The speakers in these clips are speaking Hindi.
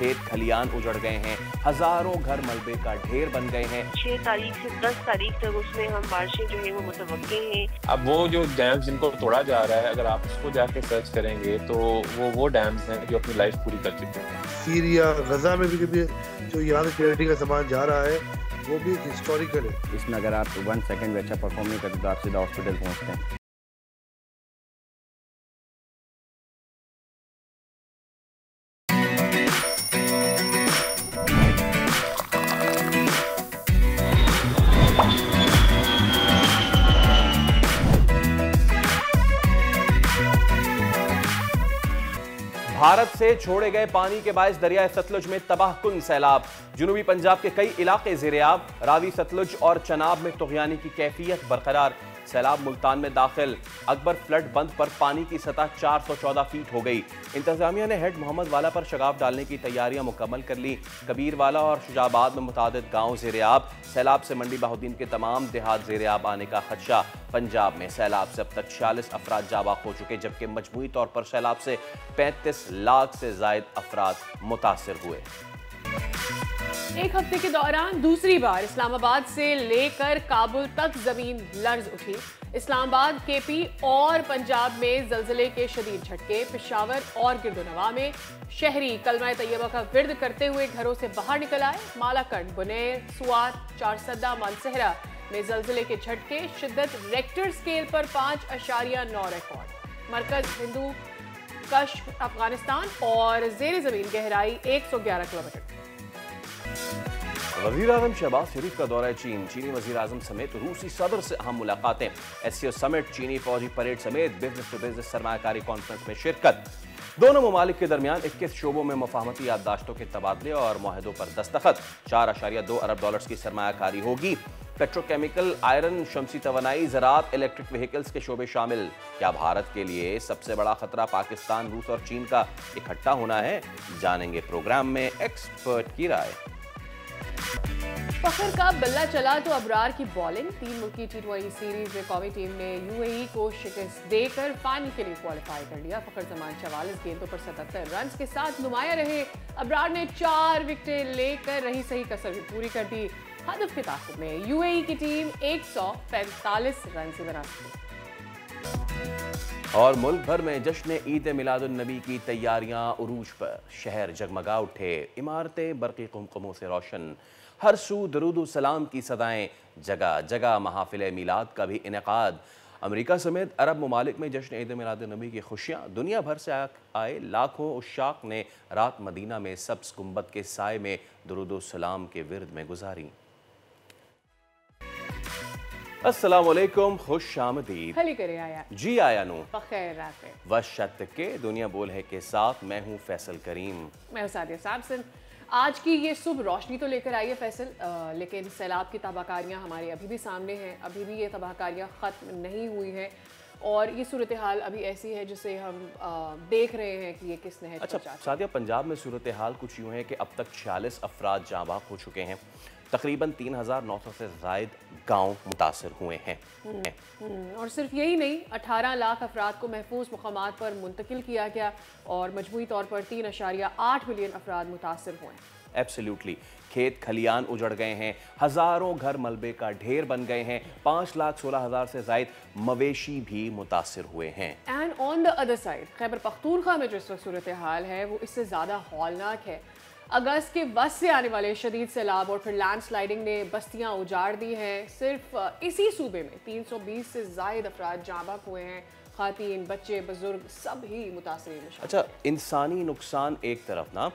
खेत खलियान उजड़ गए हैं, हजारों घर मलबे का ढेर बन गए हैं। 6 तारीख से 10 तारीख तक उसमें हम बारिशें जो है वो मुतवक्के हैं। अब वो जो डैम्स जिनको तोड़ा जा रहा है, अगर आप उसको जाके सर्च करेंगे तो वो डैम्स हैं जो अपनी लाइफ पूरी कर चुके हैं। सीरिया गजा में भी जो यहाँ से चैरिटी का सामान जा रहा है वो भी हिस्टोरिकल है। इसमें अगर आप 1 सेकंड भी अच्छा परफॉर्म नहीं करते तो आप सीधा हॉस्पिटल पहुँचते हैं। भारत से छोड़े गए पानी के बायस दरियाए सतलुज में तबाहकुन सैलाब। जुनूबी पंजाब के कई इलाके ज़ेर-ए-आब। रावी सतलुज और चनाब में तुग़यानी की कैफियत बरकरार। सैलाब मुल्तान में दाखिल। अकबर फ्लड बंद पर पानी की सतह 414 फीट हो गई। इंतजामिया ने हेड मोहम्मद वाला पर शगाफ डालने की तैयारियां मुकम्मल कर ली। कबीर वाला और शुजाबाद में मुतादिद गाँव ज़ेर-ए-आब। सैलाब से मंडी बहाउद्दीन के तमाम देहात ज़ेर-ए-आब आने का खदशा। पंजाब में सैलाब से अब तक 46 अफराद जाबाक हो चुके, जबकि मजमूई तौर पर सैलाब से 35 लाख से जायद अफराद मुतासिर हुए। एक हफ्ते के दौरान दूसरी बार इस्लामाबाद से लेकर काबुल तक जमीन लर्ज उठी। इस्लामाबाद, केपी और पंजाब में जल्जले के शदीद झटके। पेशावर और गिरदोनवा में शहरी कलमा तैयबा का विर्द करते हुए घरों से बाहर निकल आए। मालाकंड, बुनेर, सुआत, चारसदा, मानसहरा में जल्जले के झटके। शिद्दत रेक्टर स्केल पर 5.9 रिकॉर्ड। मरकज हिंदू कश अफगानिस्तान और जेर जमीन गहराई 111 किलोमीटर। वज़ीर आज़म शहबाज शरीफ का दौरा चीन। चीनी वज़ीर आज़म समेत रूसी सदर से अहम मुलाकातें। एससीओ समिट, चीनी फौजी परेड समेत बिजनेस टू बिजनेस सरमायाकारी कॉन्फ्रेंस में शिरकत। दोनों ममालिक के दरमियान 21 शोबों में मुफाहमती याददाश्तों के तबादले और मुआहदों पर दस्तखत। 4.2 अरब डॉलर्स की सरमायाकारी होगी। पेट्रोकेमिकल, आयरन, शमसी तवानाई, ज़राअत, इलेक्ट्रिक व्हीकल्स के शोबे शामिल। क्या भारत के लिए सबसे बड़ा खतरा पाकिस्तान, रूस और चीन का इकट्ठा होना है? जानेंगे प्रोग्राम में एक्सपर्ट की राय। फखर का बल्ला चला तो अबरार की बॉलिंग। 3 मुल्की T20 सीरीज में कौमी टीम ने यूएई को शिकस्त देकर फाइनल के लिए क्वालिफाई कर लिया। फखर जमान 44 गेंदों पर 77 रन के साथ नुमाया रहे। अबरार ने 4 विकेटें लेकर रही सही कसर भी पूरी कर दी। हदफ के ताक़ुब में यूएई की टीम 145 रन से बना सकी। और मुल्क भर में जश्न ईद मिलादुन नबी की तैयारियां उरूज पर। शहर जगमगा उठे, इमारतें बरक़ी कुमकुमों से रोशन। हर सू दरूद सलाम की सदाएं। जगह जगह महाफिल मिलाद का भी इनेकाद। अमेरिका समेत अरब ममालिक में जश्न ईद मिलादुन नबी की खुशियाँ। दुनिया भर से आए लाखों उशाक ने रात मदीना में सब्ज़ गुंबद के साए में दरूद सलाम के विरद में गुजारी। अस्सलाम वालेकुम, खुश आमदीद। खली करे आया जी आया नू बखैर रात है। वशत के दुनिया बोल है के साथ मैं हूँ फैसल करीम। मैं हूं सादिया साहब। आज की ये सुबह रोशनी तो लेकर आई है फैसल, लेकिन सैलाब की तबाहकारियाँ हमारे अभी भी सामने हैं। अभी भी ये तबाहकारियाँ ख़त्म नहीं हुई हैं और ये सूरत हाल अभी ऐसी है जिसे हम देख रहे हैं कि ये किस नहज पर जाती है। सादिया, पंजाब में सूरत हाल कुछ यूँ है कि अब तक 46 अफराद जाँ बाक हो चुके हैं। तकरीबन 3900 से ज़ायद गाँव मुतासर हुए हैं। और सिर्फ यही नहीं, 18 लाख अफराद को महफूज मकामात पर मुंतकिल किया गया और मजमूई तौर पर 3.8 मिलियन अफराद मुतासर हुए। एब्सोल्युटली। खेत खलियान उजड़ गए हैं, हज़ारों घर मलबे का ढेर बन गए हैं, 5,16,000 से ज़ायद मवेशी भी मुतासर हुए हैं। And on the other side, Khyber Pakhtunkhwa में जो इस वक्त सूरत हाल है वो इससे ज़्यादा हौलनाक है। अगस्त के वस्त से आने वाले शदीद सैलाब और फिर लैंडस्लाइडिंग ने बस्तियां उजाड़ दी हैं। सिर्फ इसी सूबे में 320 से ज़ायद अफराद जाँ बाक हुए हैं। खातीन, बच्चे, बुजुर्ग सब ही मुतासरीन। अच्छा, इंसानी नुकसान एक तरफ ना,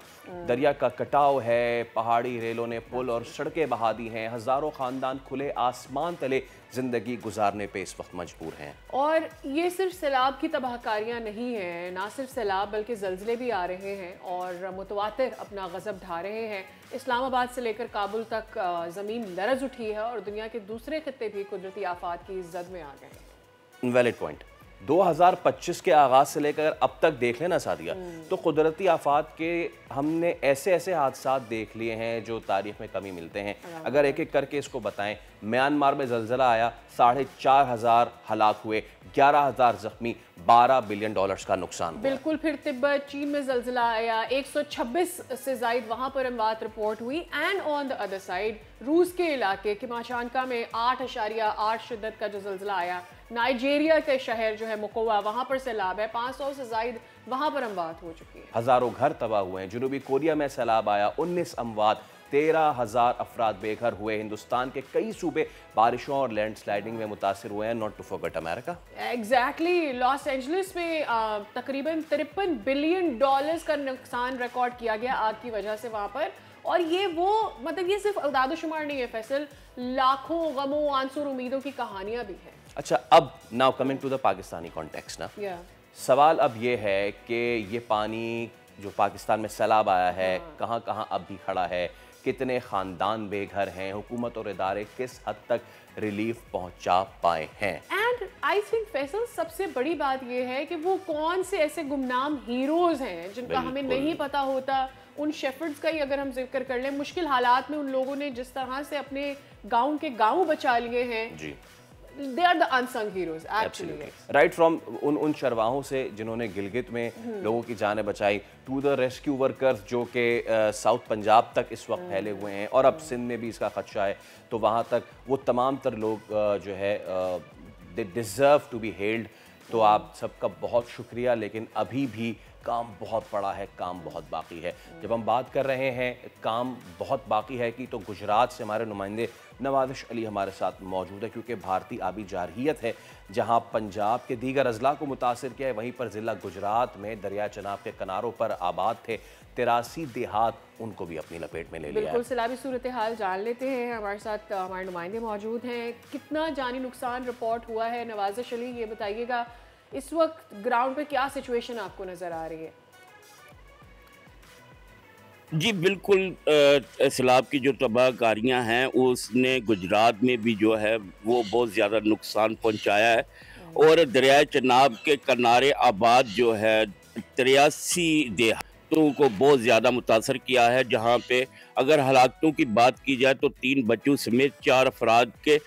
दरिया का कटाव है, पहाड़ी रेलों ने पुल और सड़कें बहा दी हैं, हज़ारों ख़ानदान खुले आसमान तले ज़िंदगी गुजारने पे इस वक्त मजबूर हैं। और ये सिर्फ सैलाब की तबाहकारियाँ नहीं हैं, ना सिर्फ सैलाब बल्कि ज़ल्ज़ले भी आ रहे हैं और मुतवातिर अपना गज़ब ढा रहे हैं। इस्लामाबाद से लेकर काबुल तक ज़मीन लरज़ उठी है और दुनिया के दूसरे खित्ते भी कुदरती आफात की जद में आ गए हैं। Valid point. 2025 के आगाज़ से लेकर अब तक देख लेना सादिया, तो कुदरती आफात के हमने ऐसे ऐसे हादसात देख लिए हैं जो तारीख में कमी मिलते हैं। अगर एक एक करके इसको बताएं, म्यांमार में जलजला आया, 4,500 हलाक हुए, 11,000 जख्मी, $12 बिलियन का नुकसान हुआ। बिल्कुल। फिर तिब्बत, चीन में जलजला आया, 126 से जायद वहां पर अमवात रिपोर्ट हुई। And on the other side रूस के इलाके किमाशानका में 8.8 शिद्दत का जो जलजला आया। नाइजीरिया के शहर जो है मोकोवा, वहां पर सैलाब है, 500 से जायद वहां पर अमवात हो चुकी है। हजारों घर तबाह हुए हैं। जनूबी कोरिया में सैलाब आया, 19 अमवात, 13,000 अफराद बेघर हुए। हिंदुस्तान के कई सूबे बारिशों और लैंडस्लाइडिंग में मुतासिर हुए हैं। Not to forget America. Exactly. Los Angeles में तकरीबन $53 बिलियन का नुकसान रिकॉर्ड किया गया आग की वजह से वहां पर। और ये वो मतलब ये सिर्फ अदाद-ओ-शुमार नहीं है फैसल, लाखों गमों आंसुर उम्मीदों की कहानियां भी हैं। अच्छा, अब now coming to the Pakistani context ना, सवाल अब ये है कि ये पानी जो पाकिस्तान में सैलाब आया है, कहाँ कहाँ अब भी खड़ा है, कितने ख़ानदान बेघर हैं, हुकूमत और इदारे किस हद तक रिलीफ पहुंचा पाए हैं। एंड आई थिंक फैसल सबसे बड़ी बात यह है कि वो कौन से ऐसे गुमनाम हीरोज हैं जिनका हमें नहीं पता होता। उन शेफर्ड्स का ही अगर हम जिक्र कर लें, मुश्किल हालात में उन लोगों ने जिस तरह से अपने गाँव के गाँव बचा लिए हैं जी, they are the unsung heroes actually. Right from उन शरवाहों से जिन्होंने गिलगित में लोगों की जानें बचाई, टू द रेस्क्यू वर्कर्स जो कि साउथ पंजाब तक इस वक्त फैले हुए हैं और अब सिंध में भी इसका खदशा है, तो वहाँ तक वो तमाम तर लोग जो है they deserve to be held. तो आप सबका बहुत शुक्रिया, लेकिन अभी भी काम बहुत बड़ा है, काम बहुत बाकी है। जब हम बात कर रहे हैं काम बहुत बाकी है कि, तो गुजरात से हमारे नुमाइंदे नवाज़िश अली हमारे साथ मौजूद है, क्योंकि भारतीय आबी जारहियत है जहां पंजाब के दीगर अजला को मुतासर किया है, वहीं पर ज़िला गुजरात में दरिया चनाब के किनारों पर आबाद थे 83 देहात, उनको भी अपनी लपेट में ले लिया। बिल्कुल, सैलाबी सूरत हाल जान लेते हैं। हमारे साथ हमारे नुमाइंदे मौजूद हैं। कितना जानी नुकसान रिपोर्ट हुआ है, नवाज़िश अली ये बताइएगा, इस वक्त ग्राउंड पे क्या सिचुएशन आपको नज़र आ रही है? जी बिल्कुल, सैलाब की जो तबाहकारियाँ हैं उसने गुजरात में भी जो है वो बहुत ज़्यादा नुकसान पहुंचाया है। और दरिया चनाब के किनारे आबाद जो है 83 देहातों को बहुत ज़्यादा मुतासर किया है, जहां पे अगर हलाकतों की बात की जाए तो 3 बच्चों समेत 4 अफराद के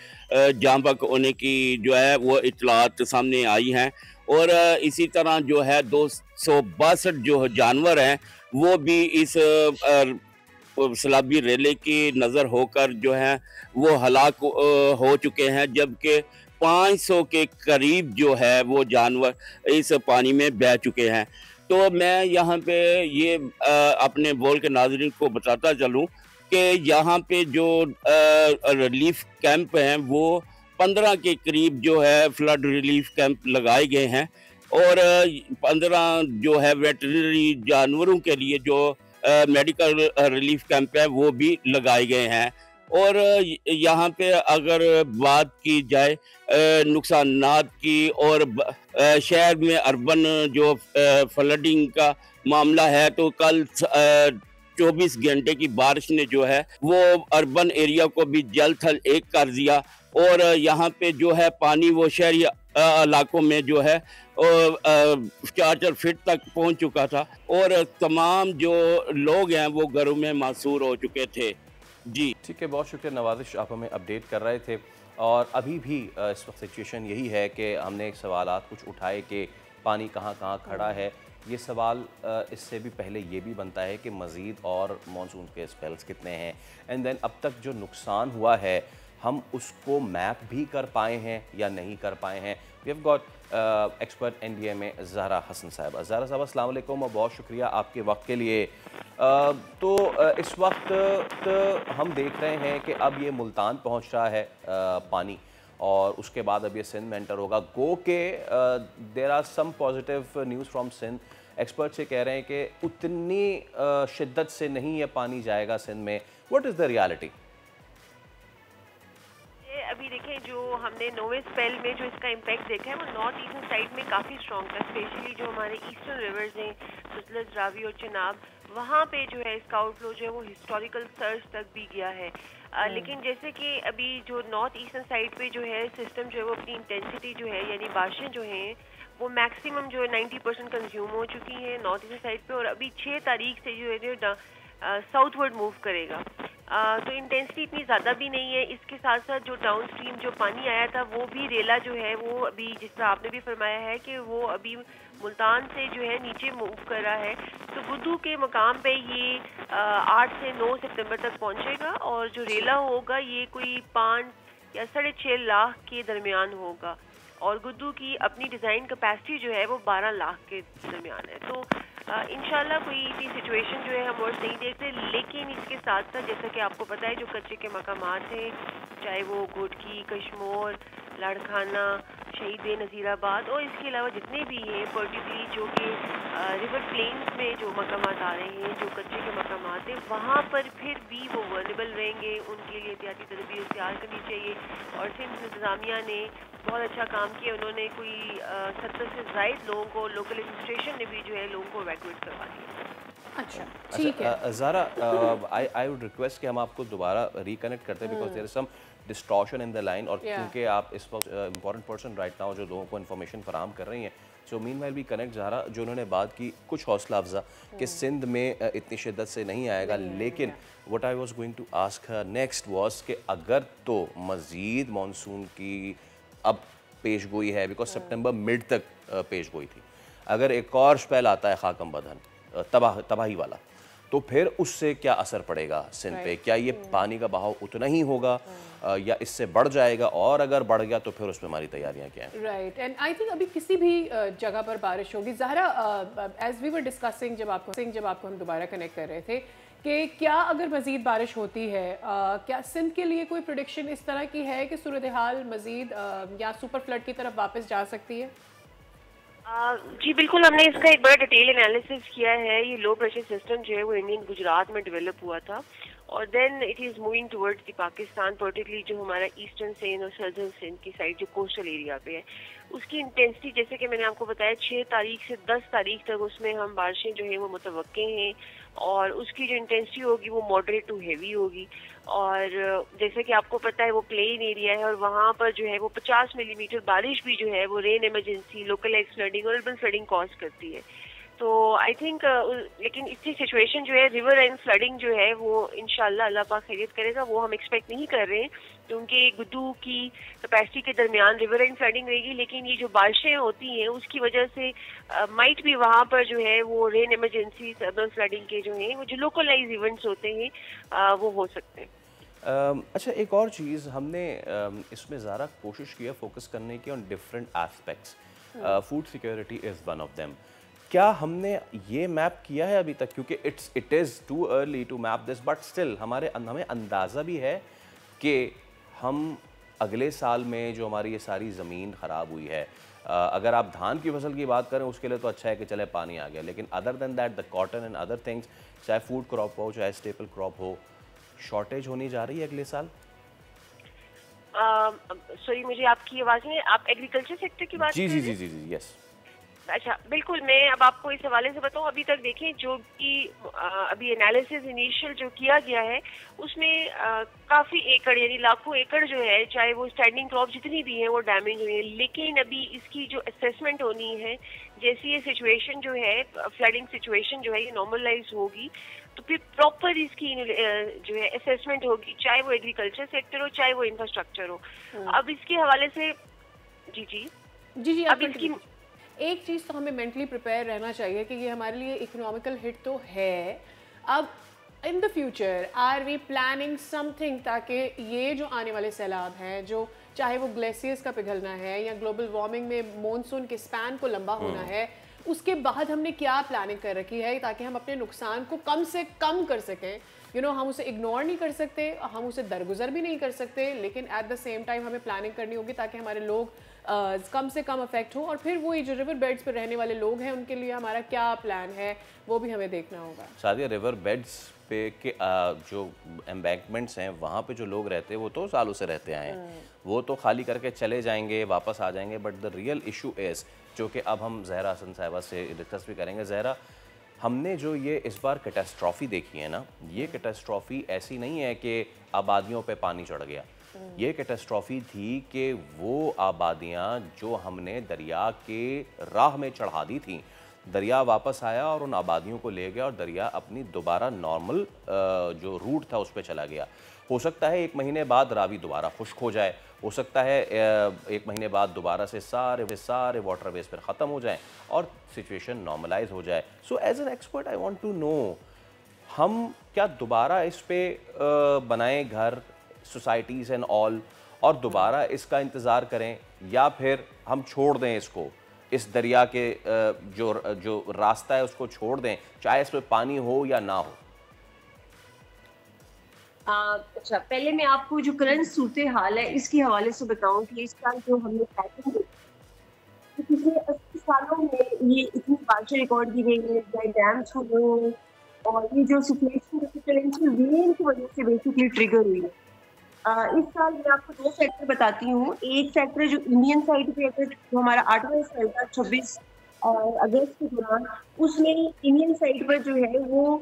जाँ बहक होने की जो है वो इतलात सामने आई हैं। और इसी तरह जो है 262 जो जानवर हैं वो भी इस सैलाबी रेले की नज़र होकर जो है वो हलाक हो चुके हैं, जबकि 500 के करीब जो है वो जानवर इस पानी में बह चुके हैं। तो मैं यहाँ पे ये अपने बोल के नाज़रीन को बताता चलूँ कि यहाँ पे जो रिलीफ कैंप हैं वो 15 के करीब जो है फ्लड रिलीफ कैंप लगाए गए हैं, और 15 जो है वेटरनरी जानवरों के लिए जो मेडिकल रिलीफ कैंप है वो भी लगाए गए हैं। और यहाँ पे अगर बात की जाए नुकसानात की, और शहर में अर्बन जो फ्लडिंग का मामला है, तो कल 24 घंटे की बारिश ने जो है वो अर्बन एरिया को भी जल थल एक कर दिया। और यहाँ पे जो है पानी वो शहरी इलाकों में जो है 4 फीट तक पहुँच चुका था, और तमाम जो लोग हैं वो घरों में मासूर हो चुके थे। जी ठीक है, बहुत शुक्रिया नवाज़िश, आप हमें अपडेट कर रहे थे। और अभी भी इस वक्त सिचुएशन यही है कि हमने एक सवालात कुछ उठाए कि पानी कहाँ कहाँ खड़ा है। ये सवाल इससे भी पहले ये भी बनता है कि मज़ीद और मानसून के स्पेल्स कितने हैं, एंड देन अब तक जो नुकसान हुआ है हम उसको मैप भी कर पाए हैं या नहीं कर पाए हैं। We have got expert NDA में ज़हरा हसन साहब। ज़हरा साहब अस्सलाम वालेकुम और बहुत शुक्रिया आपके वक्त के लिए। तो इस वक्त हम देख रहे हैं कि अब ये मुल्तान पहुंच रहा है पानी, और उसके बाद अब ये सिंध में एंटर होगा। गो के there are some positive news from Sindh. Expert से कह रहे हैं कि उतनी शिद्दत से नहीं ये पानी जाएगा सिंध में। What is the reality? अभी देखें, जो हमने नोवे स्पेल में जो इसका इम्पैक्ट देखा है वो नॉर्थ ईस्टर्न साइड में काफ़ी स्ट्रॉन्ग था, स्पेशली जो हमारे ईस्टर्न रिवर्स हैं सतलज, रावी और चिनाब, वहाँ पे जो है इसका आउटफ्लो जो है वो हिस्टोरिकल सर्ज तक भी गया है। लेकिन जैसे कि अभी जो नॉर्थ ईस्टर्न साइड पे जो है सिस्टम जो है वो अपनी इंटेंसिटी जो है यानी बारिशें जो हैं वो मैक्सिमम जो है 90% कंज्यूम हो चुकी हैं नॉर्थ ईस्ट साइड पे, और अभी 6 तारीख से जो है साउथवर्ड मूव करेगा। तो इंटेंसिटी इतनी ज़्यादा भी नहीं है। इसके साथ साथ जो डाउन स्ट्रीम जो पानी आया था वो भी रेला जो है वो अभी, जिस तरह आपने भी फरमाया है कि वो अभी मुल्तान से जो है नीचे मूव कर रहा है, तो गुद्दू के मकाम पे ये 8 से 9 सितंबर तक पहुंचेगा, और जो रेला होगा ये कोई 5 या 6.5 लाख के दरमियान होगा, और गुद्दू की अपनी डिज़ाइन कैपेसिटी जो है वो 12 लाख के दरमियान है। तो इंशाल्लाह कोई इतनी सिचुएशन जो है हम और नहीं देखते, लेकिन इसके साथ साथ जैसा कि आपको पता है जो कच्चे के मकामात हैं, चाहे वो घोटकी, कश्मोर, लाड़खाना, शहीद नज़ीराबाद और इसके अलावा जितने भी हैं, पर्टिकुलरली जो कि रिवर प्लेन्स में जो मकामात आ रहे हैं, जो कच्चे के मकामात हैं, वहाँ पर फिर भी वो वर्नेबल रहेंगे। उनके लिए एहतियाती तदबीर इख्तियार करनी चाहिए, और सिंध इंतज़ामिया ने बहुत अच्छा काम किया। उन्होंने कोई 70 से ज़ायद लोगों को, लोकल एडमिनिस्ट्रेशन ने भी जो है लोगों को इवैक्यूएट करवा दिया। अच्छा, ठीक है। ज़ारा, आई वुड रिक्वेस्ट कि हम आपको दोबारा रिकनेक्ट करते हैं, because there is some distortion in the line, और क्योंकि आप इस वक्त इंपॉर्टेंट पर्सन राइट नाउ जो लोगों को इन्फॉर्मेशन फराहम कर रही हैं, सो मीनवाइल भी कनेक्ट ज़ारा जो उन्होंने बात की कुछ हौसला अफजा कि सिंध में इतनी शिद्दत से नहीं आएगा, लेकिन what I was going to ask her next was कि अगर तो मज़ीद मानसून की अब पेश गोई है, बिकॉज सितंबर मिड तक पेश गोई थी, अगर एक और स्पेल आता है खाकम बदन तबाही वाला, तो फिर उससे क्या असर पड़ेगा सिंध पे? क्या ये पानी का बहाव उतना ही होगा या इससे बढ़ जाएगा, और अगर बढ़ गया तो फिर उसमें हमारी तैयारियां क्या हैं? राइट, एंड आई थिंक अभी किसी भी जगह पर बारिश होगी। Zahra, as we were discussing, जब आपको हम दोबारा कनेक्ट कर रहे थे कि क्या अगर मज़ीद बारिश होती है, क्या सिंध के लिए कोई प्रेडिक्शन इस तरह की है कि सूरत हाल मज़ीद या सुपर फ्लड की तरफ वापस जा सकती है? जी बिल्कुल, हमने इसका एक बड़ा डिटेल एनालिसिस किया है। ये लो प्रेशर सिस्टम जो है वो इंडियन गुजरात में डेवलप हुआ था, और then it is moving towards the Pakistan, particularly जो हमारा ईस्टर्न सिंध और सदर्न सिंध की साइड जो कोस्टल एरिया पे है, उसकी इंटेंसिटी जैसे कि मैंने आपको बताया 6 तारीख से 10 तारीख तक उसमें हम बारिशें जो है वो मुतवक्के हैं, और उसकी जो इंटेंसिटी होगी वो मॉडरेट टू हेवी होगी। और जैसे कि आपको पता है वो प्लेन एरिया है, और वहाँ पर जो है वो 50 मिलीमीटर बारिश भी जो है वो रेन इमरजेंसी, लोकलाइज्ड फ्लडिंग और अर्बन फ्लडिंग कॉज करती है। तो आई थिंक लेकिन इतनी सिचुएशन जो है रिवर एंड फ्लडिंग जो है वो इंशाल्लाह अल्लाह पाक खैरियत करेगा, वो हम एक्सपेक्ट नहीं कर रहे हैं, क्योंकि गुद्दू की कैपेसिटी के दरमियान रिवर एंड फ्लडिंग रहेगी, लेकिन ये जो बारिशें होती हैं उसकी वजह से माइट भी वहाँ पर जो है वो रेन इमरजेंसी, अर्बन फ्लडिंग के जो हैं वो जो लोकलाइज इवेंट्स होते हैं वो हो सकते हैं। अच्छा, एक और चीज़ हमने इसमें ज़रा कोशिश की है फोकस करने की on different aspects. Food security is one of them. क्या हमने ये मैप किया है अभी तक? क्योंकि it is too early to map this, but still हमें अंदाज़ा भी है कि हम अगले साल में जो हमारी ये सारी ज़मीन ख़राब हुई है, अगर आप धान की फसल की बात करें उसके लिए तो अच्छा है कि चले पानी आ गया, लेकिन other than that the cotton and other things, चाहे फूड क्रॉप हो चाहे स्टेपल क्रॉप हो, शॉर्टेज होनी जा रही है अगले साल। सॉरी, मुझे आपकी आवाज़ में, आप एग्रीकल्चर सेक्टर की बात जी जी जी जी जी यस। अच्छा बिल्कुल, मैं अब आपको इस हवाले से बताऊं, अभी तक देखें जो कि अभी एनालिसिस इनिशियल जो किया गया है उसमें काफ़ी एकड़ यानी लाखों एकड़ जो है, चाहे वो स्टैंडिंग क्रॉप जितनी भी हैं वो डैमेज हुई है, लेकिन अभी इसकी जो असेसमेंट होनी है, जैसी ये सिचुएशन जो है फ्लडिंग सिचुएशन जो है ये नॉर्मलाइज होगी, तो फिर प्रॉपर इसकी जो है असेसमेंट होगी, चाहे वो एग्रीकल्चर सेक्टर हो चाहे वो इंफ्रास्ट्रक्चर हो। अब इसके हवाले से जी जी जी जी अब इसकी एक चीज़ तो हमें मेंटली प्रिपेयर रहना चाहिए कि ये हमारे लिए इकोनॉमिकल हिट तो है। अब in the future are we planning something ताकि ये जो आने वाले सैलाब हैं, जो चाहे वो ग्लेशियर्स का पिघलना है या ग्लोबल वार्मिंग में मॉनसून के स्पैन को लंबा होना है, उसके बाद हमने क्या प्लानिंग कर रखी है ताकि हम अपने नुकसान को कम से कम कर सकें। हम उसे इग्नोर नहीं कर सकते, हम उसे दरगुजर भी नहीं कर सकते, लेकिन एट द सेम टाइम हमें प्लानिंग करनी होगी ताकि हमारे लोग कम से कम अफेक्ट हो, और फिर वो जो रिवर बेड्स पर रहने वाले लोग हैं उनके लिए हमारा क्या प्लान है वो भी हमें देखना होगा। सादिया, रिवर बेड्स पे के जो एम्बैंकमेंट्स हैं वहाँ पे जो लोग रहते हैं वो तो सालों से रहते आए हैं, वो तो खाली करके चले जाएंगे, वापस आ जाएंगे, but the real issue is जो कि अब हम ज़हरा हसन साहिबा से डिस्कस भी करेंगे। ज़हरा, हमने जो ये इस बार कैटास्ट्रॉफी देखी है ना, ये कैटास्ट्रॉफी ऐसी नहीं है कि आबादियों पे पानी चढ़ गया। ये कैटास्ट्रॉफी थी कि वो आबादियाँ जो हमने दरिया के राह में चढ़ा दी थी, दरिया वापस आया और उन आबादियों को ले गया और दरिया अपनी दोबारा नॉर्मल जो रूट था उस पर चला गया। हो सकता है 1 महीने बाद रावी दोबारा खुश्क हो जाए, हो सकता है 1 महीने बाद दोबारा से सारे वाटरवेज पर ख़त्म हो जाएं और सिचुएशन नॉर्मलाइज हो जाए। So as an expert I want to know, हम क्या दोबारा इस पे बनाएं घर, सोसाइटीज़ एंड ऑल, और दोबारा इसका इंतज़ार करें, या फिर हम छोड़ दें इसको, इस दरिया के जो रास्ता है उसको छोड़ दें, चाहे इसमें पानी हो या ना हो? अच्छा, पहले मैं आपको जो करंट सूरत हाल है इसके हवाले से बताऊं कि इस साल जो हमने पैटर्न देखा, पिछले 80 सालों में ये इतनी बारिशें रिकॉर्ड की गई है, डैम्स हो गए हैं, और ये जो सिचुएशन रेन की वजह से बेसिकली ट्रिगर हुई है। इस साल मैं आपको 2 फैक्टर बताती हूँ। एक फैक्टर जो इंडियन साइड पे है, जो हमारा 8वां साल था 26 अगस्त के दौरान, उसमें इंडियन साइड पर जो है वो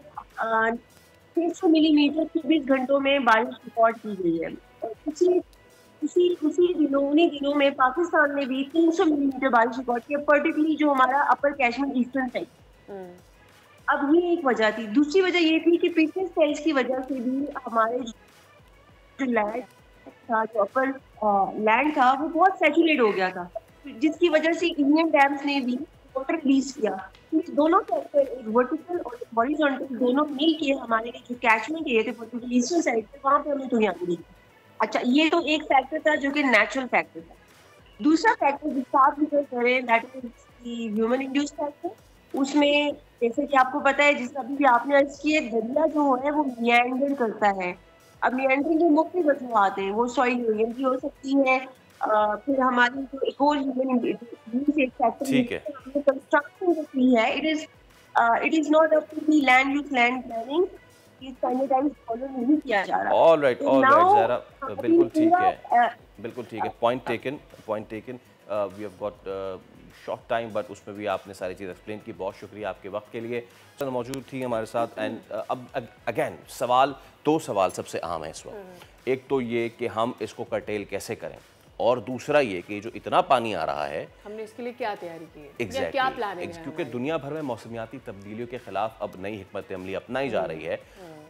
600 मिलीमीटर 24 घंटों में बारिश रिकॉर्ड की गई है। और उसी दिनों में पाकिस्तान ने भी 300 मिलीमीटर बारिश रिकॉर्ड की, पर्टिकुलरली जो हमारा अपर कैशमेंट ईस्टर्न साइड। अब ये एक वजह थी। दूसरी वजह ये थी कि पिछले स्पेल्स की वजह से भी हमारे जो लैंड था, जो अपर लैंड था, वो बहुत सैचुरेट हो गया था, जिसकी वजह से इंडियन डैम्स ने भी वाटर रिलीज किया। दोनों फैक्टर, एक वर्टिकल और हॉरिजॉन्टल, दोनों मिल के हमारे जो कैचमेंट एरिया थे पर्टिकुलर ईस्टर्न साइड पे, वहाँ पे हमें तुहियानी दी। अच्छा, ये तो एक फैक्टर था जो कि नेचुरल फैक्टर था। दूसरा फैक्टर जिसका आप जिक्र करें, that is human induced factor. उसमें जैसे कि आपको पता है, जिस अभी भी आपने अर्ज किए, दरिया जो है वो मियांडर करता है। अब मियांडरिंग की मुख्य वजूहात हैं, वो सॉइल इरोजन की हो सकती है, फिर हमारी जो एक और कंस्ट्रक्शन जो की है, it is not up to the land use land planning, ये सैनिटाइज फॉलो नहीं किया जा रहा। ऑल राइट ज़रा, बिल्कुल ठीक है, बिल्कुल ठीक है, point taken. We have got short time, but उसमें भी आपने सारी चीज़ एक्सप्लेन की। बहुत शुक्रिया आपके वक्त के लिए, मौजूद थी हमारे साथ। एंड अब अगेन दो सवाल सबसे अहम है इस वक्त। एक तो ये कि हम इसको कर्टेल कैसे करें, और दूसरा ये कि जो इतना पानी आ रहा है, हमने इसके लिए क्या तैयारी की है, exactly, क्या प्लानिंग है? क्योंकि दुनिया भर में मौसमियाती तब्दीलियों के खिलाफ अब नई हिकमत अमली अपनाई जा रही है।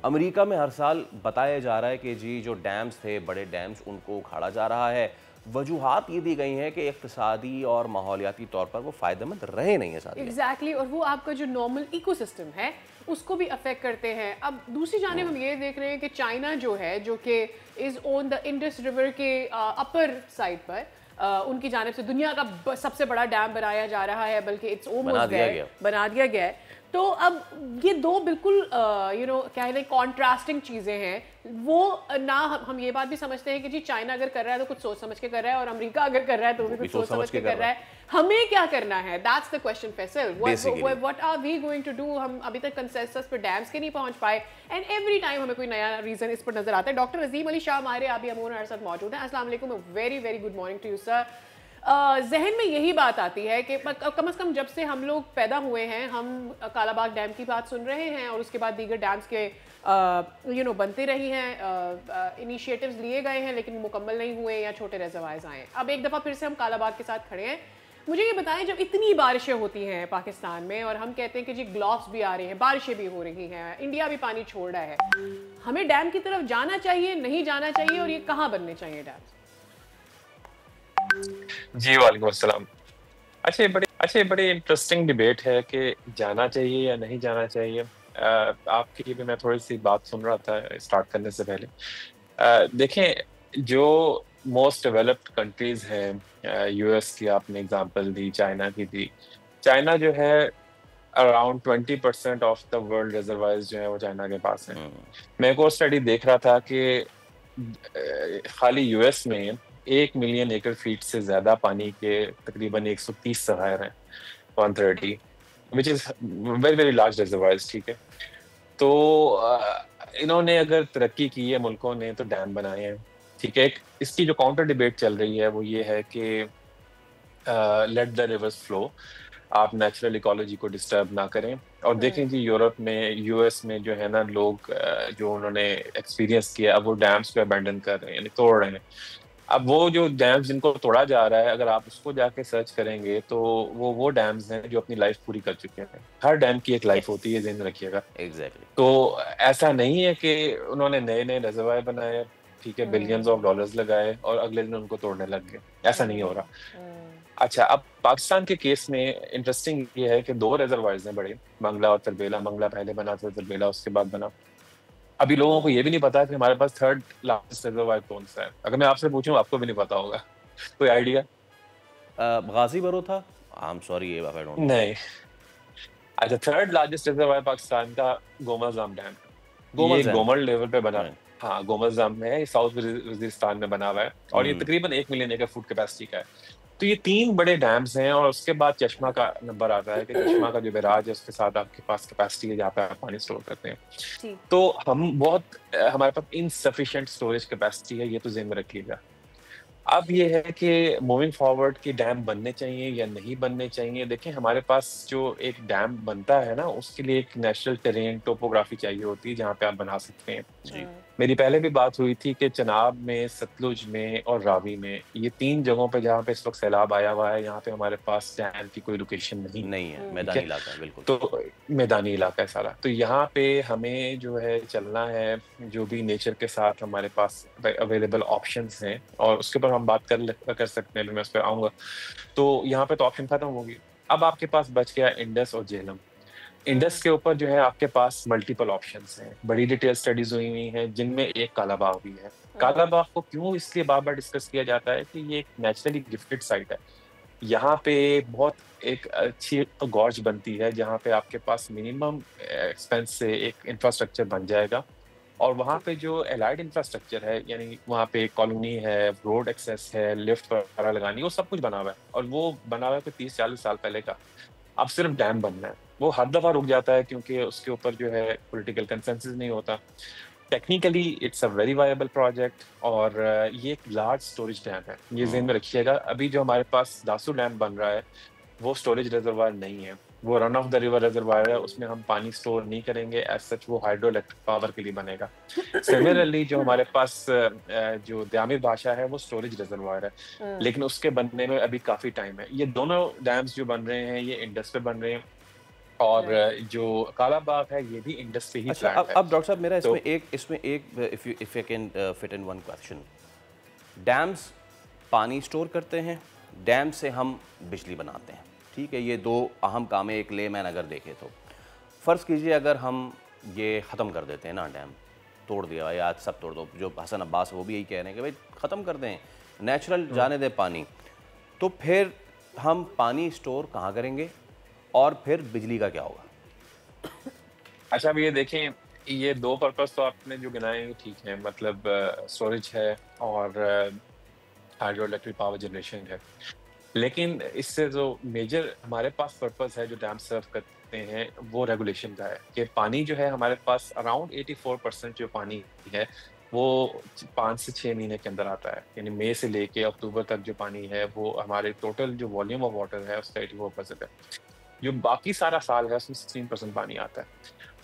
अमेरिका में हर साल बताया जा रहा है कि जी जो डैम्स थे, बड़े डैम्स, उनको उखाड़ा जा रहा है। वजूहात ये दी गई हैं कि इक्तिसादी और माहौलियाती तौर पर वो फ़ायदेमंद रहे नहीं है साथ। एग्जैक्टली, और वो आपका जो नॉर्मल इकोसिस्टम है उसको भी अफेक्ट करते हैं। अब दूसरी जानिब हम ये देख रहे हैं कि चाइना जो है, जो कि is on the Indus river के अपर साइड पर, उनकी जानिब से दुनिया का सबसे बड़ा डैम बनाया जा रहा है, बल्कि इट्स ऑलमोस्ट बना दिया गया है। तो अब ये दो बिल्कुल क्या है, कॉन्ट्रास्टिंग चीज़ें हैं। वो ना हम ये बात भी समझते हैं कि जी चाइना अगर कर रहा है तो कुछ सोच समझ के कर रहा है, और अमेरिका अगर कर रहा है तो भी कुछ सोच समझ के कर रहा है। हमें क्या करना है? That's the question Faisal. What are we going to do? हम अभी तक कंसेंसस पे डैम्स के नहीं पहुंच पाए, एंड एवरी टाइम हमें कोई नया रीजन इस पर नजर आता है। डॉक्टर अजीम अली शाह हमारे अभी हमारे साथ मौजूद हैं। अस्सलाम वालेकुम, very very good morning to you sir. जहन में यही बात आती है कि कम से कम जब से हम लोग पैदा हुए हैं, हम कालाबाग डैम की बात सुन रहे हैं, और उसके बाद दीगर डैम्स के बनते रही हैं, इनिशिएटिव्स लिए गए हैं, लेकिन मुकम्मल नहीं हुए या छोटे रेजरवायर्स आए। अब एक दफ़ा फिर से हम कालाबाग के साथ खड़े हैं। मुझे ये बताएं, जब इतनी बारिशें होती हैं पाकिस्तान में, और हम कहते हैं कि जी ग्लॉब्स भी आ रहे हैं, बारिशें भी हो रही हैं, इंडिया भी पानी छोड़ रहा है, हमें डैम की तरफ जाना चाहिए, नहीं जाना चाहिए, और ये कहाँ बनने चाहिए डैम्स? जी वालेकुम अस्सलाम। अच्छे बड़े इंटरेस्टिंग डिबेट है कि जाना चाहिए या नहीं जाना चाहिए। आपकी भी मैं थोड़ी सी बात सुन रहा था स्टार्ट करने से पहले। देखें, जो मोस्ट डेवलप्ड कंट्रीज हैं, यूएस की आपने एग्जांपल दी, चाइना की दी। चाइना जो है around 20% of the world reservoirs जो है वो चाइना के पास है। मैं एक और स्टडी देख रहा था कि खाली यूएस में 1 मिलियन एकड़ फीट से ज्यादा पानी के तकरीबन 130 ज़खायर हैं, 130, which is very very large reservoirs. ठीक है, तो इन्होंने अगर तरक्की की है मुल्कों ने, तो डैम बनाए हैं। ठीक है, इसकी जो काउंटर डिबेट चल रही है वो ये है कि लेट द रिवर्स फ्लो, आप नेचुरल इकोलॉजी को डिस्टर्ब ना करें, और देखें जी यूरोप में, यूएस में जो है ना लोग जो उन्होंने एक्सपीरियंस किया, अब वो डैम्स को अबैंडन कर रहे हैं, यानी तोड़ रहे हैं। अब वो जो डैम्स जिनको तोड़ा जा रहा है, अगर आप उसको जाके सर्च करेंगे तो वो डैम्स हैं जो अपनी लाइफ पूरी कर चुके हैं। हर डैम की एक लाइफ होती है, ध्यान में रखिएगा। एग्जैक्टली। तो ऐसा नहीं है कि उन्होंने नए नए रिजर्वायर बनाए, ठीक है, बिलियंस ऑफ डॉलर्स लगाए और अगले दिन उनको तोड़ने लग गए, ऐसा नहीं हो रहा। अच्छा, अब पाकिस्तान के केस में इंटरेस्टिंग ये है कि 2 रिजर्वायर्स हैं बड़े, मंगला और तरबेला। मंगला पहले बना था, तरबेला उसके बाद बना। अभी लोगों को ये भी नहीं पता कि हमारे पास 3rd लार्जेस्ट रिजर्वायर कौन सा है। अगर मैं आपसे पूछूं, आपको भी नहीं पता होगा। कोई आइडिया? गाजी बरो था। आई एम सॉरी, ये आई डोंट नहीं। अच्छा, 3rd लार्जेस्ट रिजर्वायर पाकिस्तान का गोमल-जाम डैम, ये गोमल लेवल पे बना है। हाँ, गोमल-जाम में है, ये साउथ वजीरिस्तान में बना हुआ है और ये तकरीबन 1 मिलियन एकड़ फुट कैपेसिटी का है। तो ये 3 बड़े डैम्स हैं और उसके बाद चश्मा का नंबर आता है कि चश्मा का जो बैराज है उसके साथ आपके पास कैपेसिटी है जहाँ पे आप पानी स्टोर करते हैं। तो हमारे पास इनसफिशिएंट स्टोरेज कैपेसिटी है, ये तो ज़हन में रखिएगा। अब ये है कि मूविंग फॉरवर्ड कि डैम बनने चाहिए या नहीं बनने चाहिए। देखें, हमारे पास जो एक डैम बनता है ना, उसके लिए एक नेचुरल टेरेन, टोपोग्राफी चाहिए होती है जहाँ पे आप बना सकते हैं। जी, मेरी पहले भी बात हुई थी कि चनाब में, सतलुज में और रावी में, ये 3 जगहों पे जहाँ पे इस वक्त सैलाब आया हुआ है, यहाँ पे हमारे पास डैम की कोई लोकेशन नहीं है। मैदानी इलाका है, बिल्कुल। तो मैदानी इलाका है सारा। तो यहाँ पे हमें जो है चलना है, जो भी नेचर के साथ हमारे पास अवेलेबल ऑप्शंस हैं, और उसके ऊपर हम बात कर सकते हैं, मैं उस पर आऊँगा। तो यहाँ पे तो ऑप्शन खत्म होगी। अब आपके पास बच गया इंडस और झेलम। इंडस के ऊपर जो है आपके पास मल्टीपल ऑप्शंस हैं, बड़ी डिटेल स्टडीज हुई हैं, जिनमें एक कालाबाग भी है। कालाबाग को क्यों इसलिए बार-बार डिस्कस किया जाता है कि ये एक नेचुरली गिफ्टेड साइट है। यहाँ पे बहुत एक अच्छी गॉर्ज बनती है, जहाँ पे आपके पास मिनिमम एक्सपेंस से एक इंफ्रास्ट्रक्चर बन जाएगा, और वहाँ पे जो एलाइड इंफ्रास्ट्रक्चर है, यानी वहाँ पे कॉलोनी है, रोड एक्सेस है, लिफ्ट वगैरह लगानी, वो सब कुछ बना हुआ है। और वो बना हुआ है कोई 30-40 साल पहले का। अब सिर्फ डैम बनना है। वो हर दफा रुक जाता है क्योंकि उसके ऊपर जो है पॉलिटिकल कंसेंसस नहीं होता। Technically it's a very viable project, और ये एक लार्ज स्टोरेज डैम है, ये ज़हन में रखिएगा। अभी जो हमारे पास दासू डैम बन रहा है, वो स्टोरेज रिजर्वायर नहीं है, वो run of the river reservoir है। उसमें हम पानी स्टोर नहीं करेंगे, एज सच वो हाइड्रो इलेक्ट्रिक पावर के लिए बनेगा। सिमिलरली जो हमारे पास जो दयामिर भाषा है, वो स्टोरेज रिजर्वायर है, लेकिन उसके बनने में अभी काफी टाइम है। ये दोनों डैम्स जो बन रहे हैं, ये इंडस पे बन रहे हैं, और जो कालाबाग है, ये भी इंडस पे ही अच्छा, प्लांट है। अब डॉक्टर साहब, मेरा इसमें एक if you can fit in one question. Dams पानी स्टोर करते हैं, डैम से हम बिजली बनाते हैं, ठीक है, ये 2 अहम काम है एक लेमैन अगर देखे तो। फ़र्ज़ कीजिए अगर हम ये ख़त्म कर देते हैं ना, डैम तोड़ दिया या आज सब तोड़ दो, जो हसन अब्बास वो भी यही कह रहे हैं कि भाई ख़त्म कर दें, नेचुरल जाने दें पानी, तो फिर हम पानी स्टोर कहाँ करेंगे और फिर बिजली का क्या होगा? अच्छा, अब ये देखें, ये 2 पर्पस तो आपने जो गिनाए ठीक है, मतलब स्टोरेज है और हाइड्रो इलेक्ट्रिक पावर जनरेशन है। लेकिन इससे जो मेजर हमारे पास पर्पस है जो डैम सर्व करते हैं, वो रेगुलेशन का है कि पानी जो है हमारे पास अराउंड 84% जो पानी है वो 5 से 6 महीने के अंदर आता है। यानी मई से लेके अक्टूबर तक जो पानी है, वो हमारे टोटल जो वॉल्यूम ऑफ वाटर है उसका 84% है। जो बाकी सारा साल है उसमें 16% पानी आता है।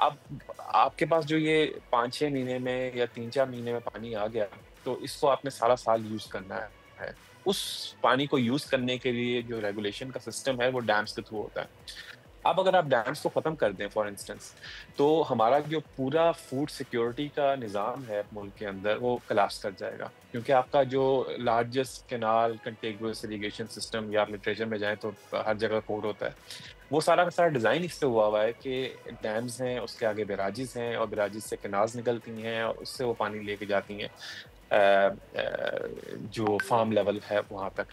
अब आपके पास जो ये 5-6 महीने में या 3-4 महीने में पानी आ गया, तो इसको आपने सारा साल यूज करना है। उस पानी को यूज करने के लिए जो रेगुलेशन का सिस्टम है, वो डैम्स के थ्रू होता है। अब अगर आप डैम्स को ख़त्म कर दें फॉर इंस्टेंस, तो हमारा जो पूरा फूड सिक्योरिटी का निज़ाम है मुल्क के अंदर, वो कोलैप्स कर जाएगा, क्योंकि आपका जो largest canal contiguous irrigation system, या आप लिटरेचर में जाएं तो हर जगह कोड होता है, वो सारा का सारा डिज़ाइन इससे हुआ है कि डैम्स हैं, उसके आगे बैराजेस हैं, और बैराजेस से कैनाल्स निकलती हैं, और उससे वो पानी लेके जाती हैं जो फार्म लेवल है वहाँ तक।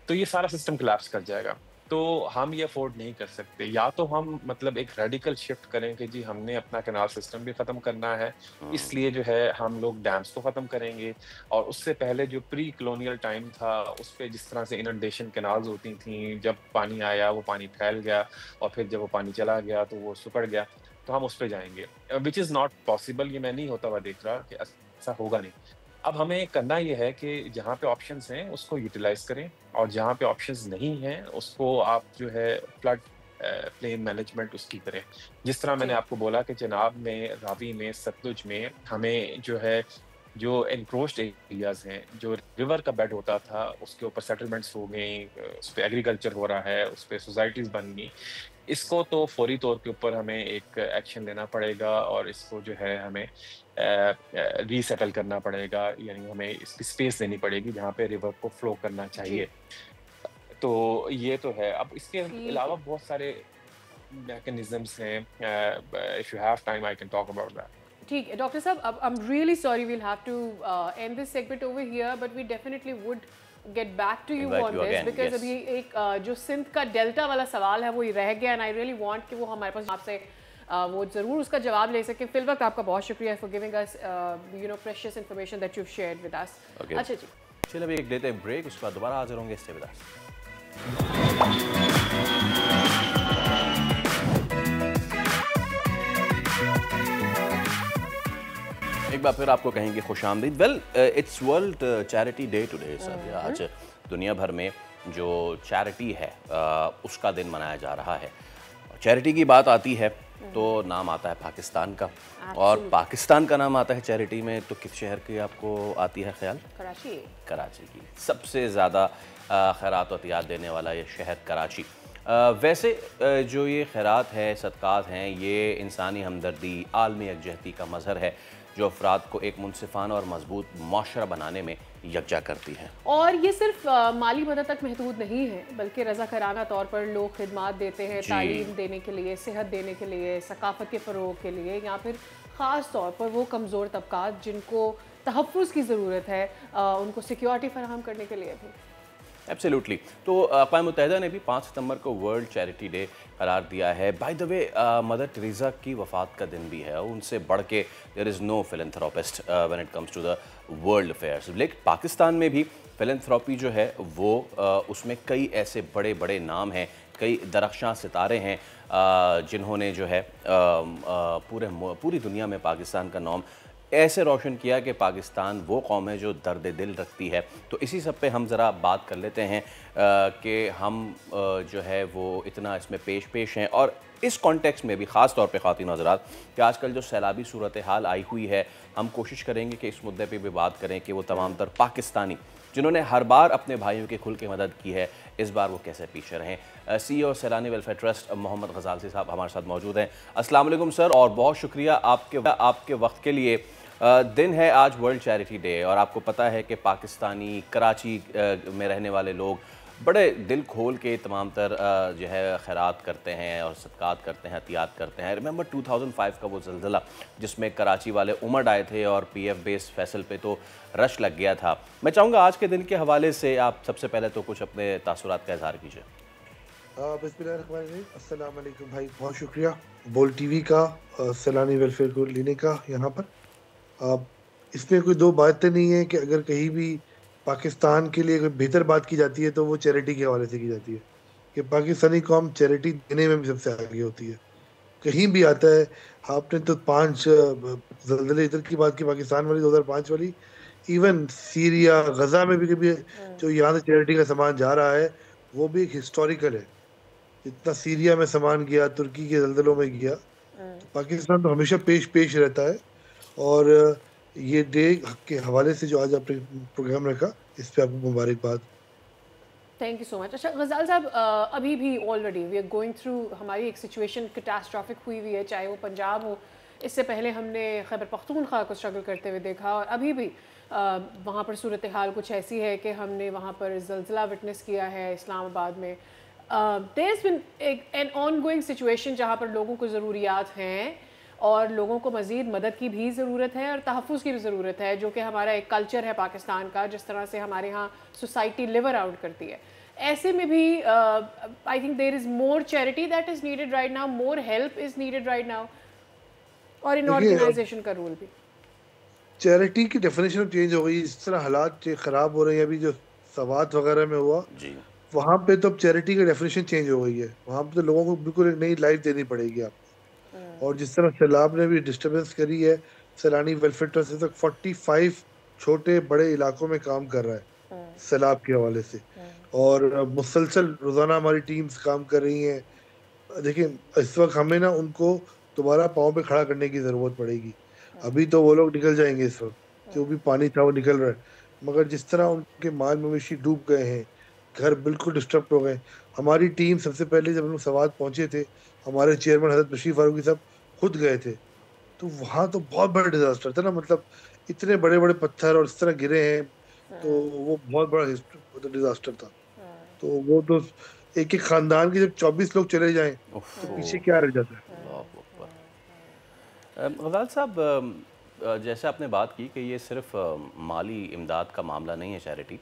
तो ये सारा सिस्टम कोलैप्स कर जाएगा। तो हम ये अफोर्ड नहीं कर सकते। या तो हम मतलब एक रेडिकल शिफ्ट करें कि जी हमने अपना कैनाल सिस्टम भी ख़त्म करना है, इसलिए जो है हम लोग डैम्स को ख़त्म करेंगे, और उससे पहले जो प्री कॉलोनियल टाइम था उस पर जिस तरह से इनंडेशन कैनाल्स होती थी, जब पानी आया वो पानी फैल गया, और फिर जब वो पानी चला गया तो वो सुकड़ गया, तो हम उस पर जाएंगे, विच इज़ नॉट पॉसिबल। ये मैं नहीं होता हुआ देख रहा कि ऐसा होगा नहीं। अब हमें करना ये है कि जहाँ पे ऑप्शंस हैं उसको यूटिलाइज करें, और जहाँ पे ऑप्शंस नहीं हैं उसको आप जो है फ्लड प्लेन मैनेजमेंट उसकी करें। जिस तरह मैंने आपको बोला कि चनाब में, रावी में, सतलुज में हमें जो है जो एनक्रोच्ड एरियाज हैं, जो रिवर का बेड होता था उसके ऊपर सेटलमेंट्स हो गई, उस पर एग्रीकल्चर हो रहा है, उस पर सोसाइटीज़ बन गई। इसको तो फौरी तौर के ऊपर हमें एक एक्शन लेना पड़ेगा और इसको जो है हमें रीसेटल करना पड़ेगा, यानी हमें इसकी स्पेस देनी पड़ेगी जहाँ पे रिवर को फ्लो करना चाहिए। तो ये तो है। अब इसके अलावा बहुत सारे मैकेनिज्म्स हैं। If you have time I can talk about that. ठीक है डॉक्टर साहब, अब I am really sorry, we'll have to end this segment over here, but we definitely would get back to you on this, because अभी एक जो सिंध का डेल्टा वाला सवाल है वो ही रह गया, एंड आई रियली वांट कि वो हमारे पास आपसे वो ज़रूर उसका जवाब ले सकें। फिल वक्त आपका बहुत शुक्रिया for giving us you know precious information that you shared with us. अच्छा जी, चलिए अभी एक लेते हैं ब्रेक, उसके बाद दोबारा हाजिर होंगे इससे विदा। एक बार फिर आपको कहेंगे खुशामदीद। Well, it's world charity day today sir. आज दुनिया भर में जो चैरिटी है उसका दिन मनाया जा रहा है। चैरिटी की बात आती है तो नाम आता है पाकिस्तान का, और पाकिस्तान का नाम आता है चैरिटी में तो किस शहर की आपको आती है ख्याल? कराची की। सबसे ज़्यादा खैरात और अतियात देने वाला ये शहर कराची। वैसे जो ये खैरात है, सदक़ात हैं, ये इंसानी हमदर्दी, आलमी यकजहती का मज़हर है जो अफराद को एक मुनसिफाना और मजबूत माशरा बनाने में यकजा करती है। और ये सिर्फ माली मदद तक महदूद नहीं है, बल्कि रज़ाकाराना तौर पर लोग खिदमात देते हैं तालीम देने के लिए, सेहत देने के लिए, सकाफत के फ़रोग के लिए, या फिर ख़ास तौर पर वो कमज़ोर तबकात जिनको तहफ़्फ़ुज़ की ज़रूरत है उनको सिक्योरिटी फराहम करने के लिए भी। एब्सोल्युटली। तो अक़वाम मुत्तहिदा ने भी 5 सितंबर को वर्ल्ड चैरिटी डे करार दिया है। By the way Mother Teresa की वफ़ात का दिन भी है, उनसे बढ़ के there is no philanthropist when it comes to the world affairs. लेकिन पाकिस्तान में भी फिलैंथ्रोपी जो है वो उसमें कई ऐसे बड़े बड़े नाम हैं, कई दरख्शां सितारे हैं जिन्होंने जो है पूरी दुनिया में पाकिस्तान का नाम ऐसे रोशन किया कि पाकिस्तान वो कौम है जो दर्द दिल रखती है। तो इसी सब पे हम ज़रा बात कर लेते हैं कि हम जो है वो इतना इसमें पेश हैं, और इस कॉन्टेक्स्ट में भी ख़ास तौर पे ख़वातीन हज़रात कि आजकल जो सैलाबी सूरत हाल आई हुई है, हम कोशिश करेंगे कि इस मुद्दे पे भी बात करें कि वो तमाम तर पाकिस्तानी जिन्होंने हर बार अपने भाइयों की खुल के मदद की है, इस बार वो कैसे पीछे रहें। CEO सैलानी वेलफेयर ट्रस्ट मोहम्मद गजालसी साहब हमारे साथ मौजूद हैं। अस्सलाम वालेकुम सर, और बहुत शुक्रिया आपके वक्त के लिए। दिन है आज वर्ल्ड चैरिटी डे, और आपको पता है कि पाकिस्तानी कराची में रहने वाले लोग बड़े दिल खोल के तमाम तर जो है खैरात करते हैं और सदक़ात करते हैं, अतियात करते हैं। रिमेंबर 2005 का वो ज़ल्ज़ला जिसमें कराची वाले उमड़ आए थे और PF बेस फैसल पे तो रश लग गया था। मैं चाहूँगा आज के दिन के हवाले से आप सबसे पहले तो कुछ अपने तासुरात का इज़हार कीजिए। अस्सलाम वालेकुम भाई, बहुत शुक्रिया बोल TV का सैलानी वेलफेयर को लेने का यहाँ पर। इसमें कोई दो बातें नहीं है कि अगर कहीं भी पाकिस्तान के लिए कोई बेहतर बात की जाती है तो वो चैरिटी के हवाले से की जाती है कि पाकिस्तानी कौम चैरिटी देने में भी सबसे आगे होती है। कहीं भी आता है, आपने तो 5 ज़ल्ज़ले इधर की बात की, पाकिस्तान वाली 2005 वाली, इवन सीरिया, गजा में भी कभी जो यहाँ से चैरिटी का सामान जा रहा है वो भी एक हिस्टोरिकल है। जितना सीरिया में सामान गया, तुर्की के ज़ल्ज़लों में गया, पाकिस्तान तो हमेशा पेश रहता है। और ये डे के हवाले से जो आज आपने प्रोग्राम रखा, इस पे आपको मुबारकबाद। Thank you so much. अच्छा गजाल साहब, अभी भी already we are going through, हमारी एक सिचुएशन कैटास्ट्रॉफिक हुई हुई है, चाहे वो पंजाब हो, इससे पहले हमने खैबर पख्तूनख्वा को स्ट्रगल करते हुए देखा, और अभी भी वहाँ पर सूरत हाल कुछ ऐसी है कि हमने वहाँ पर ज़ल्ज़ला विटनेस किया है इस्लामाबाद में। There has been an ongoing situation जहाँ पर लोगों को ज़रूरियात हैं और लोगों को मज़ीद मदद की भी ज़रूरत है और तहफ़्फ़ुज़ की भी ज़रूरत है, जो कि हमारा एक कल्चर है पाकिस्तान का, जिस तरह से हमारे यहाँ सोसाइटी लिवर आउट करती है। ऐसे में भी I think there is more charity that is needed right now, more help is needed right now, और इन ऑर्गेनाइजेशन का रोल भी। चैरिटी की डेफिनेशन चेंज हो गई, इस तरह हालात ख़राब हो रहे हैं। अभी जो सवात वगैरह में हुआ जी, वहाँ पे तो चैरिटी की डेफिनेशन चेंज हो गई है। वहाँ पे तो लोगों को बिल्कुल एक नई लाइफ देनी पड़ेगी आपको। और जिस तरह सैलाब ने भी डिस्टर्बेंस करी है, सैलानी वेलफेयर ट्रस्ट तक 45 छोटे बड़े इलाकों में काम कर रहा है सैलाब के हवाले से, और मुसलसल रोज़ाना हमारी टीम्स काम कर रही हैं। देखिए इस वक्त हमें ना उनको दोबारा पाँव पे खड़ा करने की जरूरत पड़ेगी। अभी तो वो लोग निकल जाएंगे, इस वक्त जो भी पानी था वो निकल रहा है, मगर जिस तरह उनके माल मवेशी डूब गए हैं, घर बिल्कुल डिस्टर्ब हो गए। हमारी टीम सबसे पहले जब हम लोग सवात पहुंचे थे, हमारे चेयरमैन हजरत बशीर फारूकी साहब खुद गए थे, तो वहां तो बहुत बड़ा डिजास्टर था ना, मतलब इतने बड़े बड़े पत्थर और इस तरह गिरे हैं, तो वो बहुत बड़ा डिजास्टर था। तो वो तो एक एक खानदान के जब 24 लोग चले जाएं तो पीछे क्या रह जाता है। गजाल साहब, जैसे आपने बात की कि ये सिर्फ माली इमदाद का मामला नहीं है, चैरिटी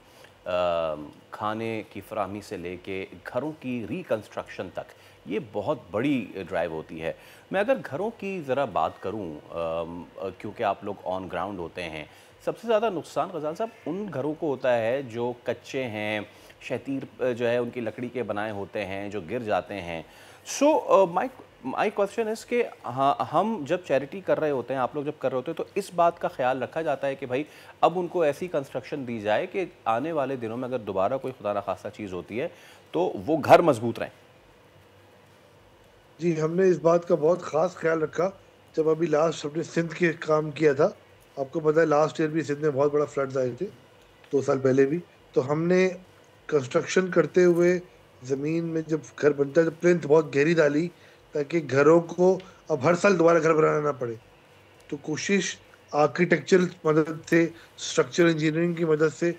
खाने की फराहमी से लेके घरों की रिकन्स्ट्रक्शन तक ये बहुत बड़ी ड्राइव होती है। मैं अगर घरों की ज़रा बात करूं, क्योंकि आप लोग ऑन ग्राउंड होते हैं, सबसे ज़्यादा नुकसान गजाल साहब उन घरों को होता है जो कच्चे हैं, शतीर जो है उनकी लकड़ी के बनाए होते हैं, जो गिर जाते हैं। सो माई क्वेश्चन इज़ कि हाँ, हम जब चैरिटी कर रहे होते हैं, आप लोग जब कर रहे होते हैं, तो इस बात का ख्याल रखा जाता है कि भाई अब उनको ऐसी कंस्ट्रक्शन दी जाए कि आने वाले दिनों में अगर दोबारा कोई खुदा ना खासा चीज़ होती है तो वो घर मजबूत रहें। जी, हमने इस बात का बहुत खास ख्याल रखा जब अभी लास्ट हमने सिंध के काम किया था। आपको पता है लास्ट ईयर भी सिंध में बहुत बड़ा फ्लड्स आए थे, 2 साल पहले भी। तो हमने कंस्ट्रक्शन करते हुए ज़मीन में जब घर बनता है तो प्लिंथ बहुत गहरी डाली, ताकि घरों को अब हर साल दोबारा घर बनाना ना पड़े। तो कोशिश आर्किटेक्चरल मदद से, स्ट्रक्चरल इंजीनियरिंग की मदद से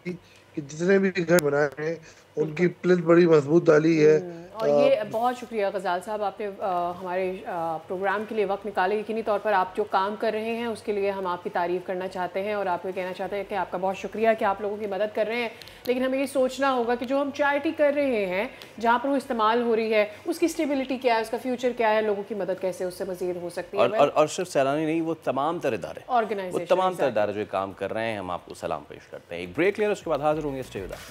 कि जितने भी घर बनाए हैं उनकी प्लिंथ बड़ी मजबूत डाली है। और ये बहुत शुक्रिया गजाल साहब, आपने हमारे प्रोग्राम के लिए वक्त निकाले। यकीनी तौर पर आप जो काम कर रहे हैं उसके लिए हम आपकी तारीफ़ करना चाहते हैं और आपको कहना चाहते हैं कि आपका बहुत शुक्रिया कि आप लोगों की मदद कर रहे हैं। लेकिन हमें ये सोचना होगा कि जो हम चैरिटी कर रहे हैं, जहाँ पर वो इस्तेमाल हो रही है, उसकी स्टेबिलिटी क्या है, उसका फ्यूचर क्या है, लोगों की मदद कैसे उससे मज़ीद हो सकती है। और सिर्फ सैलानी नहीं, वो तमाम तर इदारे, वो तमाम तर इदारे जो काम कर रहे हैं, हम आपको सलाम पेश करते हैं। एक ब्रेक ले, उसके बाद हाजिर होंगे। Stay with us.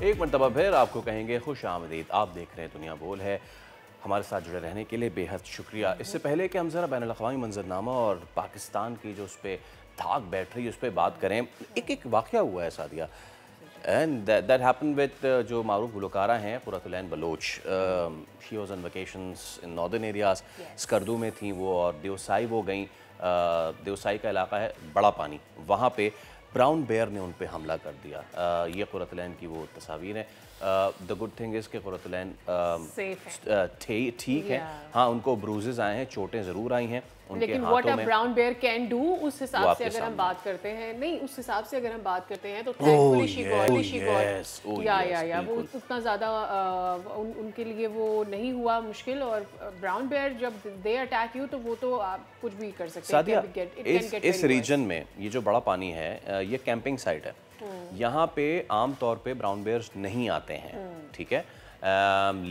एक मरतबा फिर आपको कहेंगे खुश आमदीद। आप देख रहे हैं दुनिया बोल है। हमारे साथ जुड़े रहने के लिए बेहद शुक्रिया। इससे पहले कि हम ज़रा बैनुल अक़वामी मंजरनामा और पाकिस्तान की जो उस पर धाक बैठ रही है उस पर बात करें, एक वाक़या हुआ है Sadia, and that happen with जो मारूफ गुलकारा हैं Qurratulain Baloch. She was on vacations in northern areas, Skardu में थी वो, और देवसाई वो गई। देवसाई का इलाका है बड़ा पानी, वहाँ पे ब्राउन बेयर ने उन पे हमला कर दिया। ये कुरतुलैन की वो तस्वीर है। द गुड थिंग इज़ के कुरतुलैन ठीक है, हाँ उनको ब्रूजेस आए हैं, चोटें ज़रूर आई हैं उनके लेकिन हाथों व्हाट अ में। ब्राउन बेयर कैन डू, उस हिसाब से अगर हम बात करते हैं, नहीं उस हिसाब से अगर हम बात करते हैं तो थैंकफुली शी गॉट या वो उतना ज़्यादा उनके लिए वो नहीं हुआ मुश्किल। और ब्राउन बेयर जब दे अटैक यू तो वो तो आप कुछ भी कर सकते हैं। सादिया, इस रीजन में ये जो बड़ा पानी है, ये कैंपिंग साइट है, यहाँ पे आम तौर पे ब्राउन बेयर्स नहीं आते हैं, ठीक है।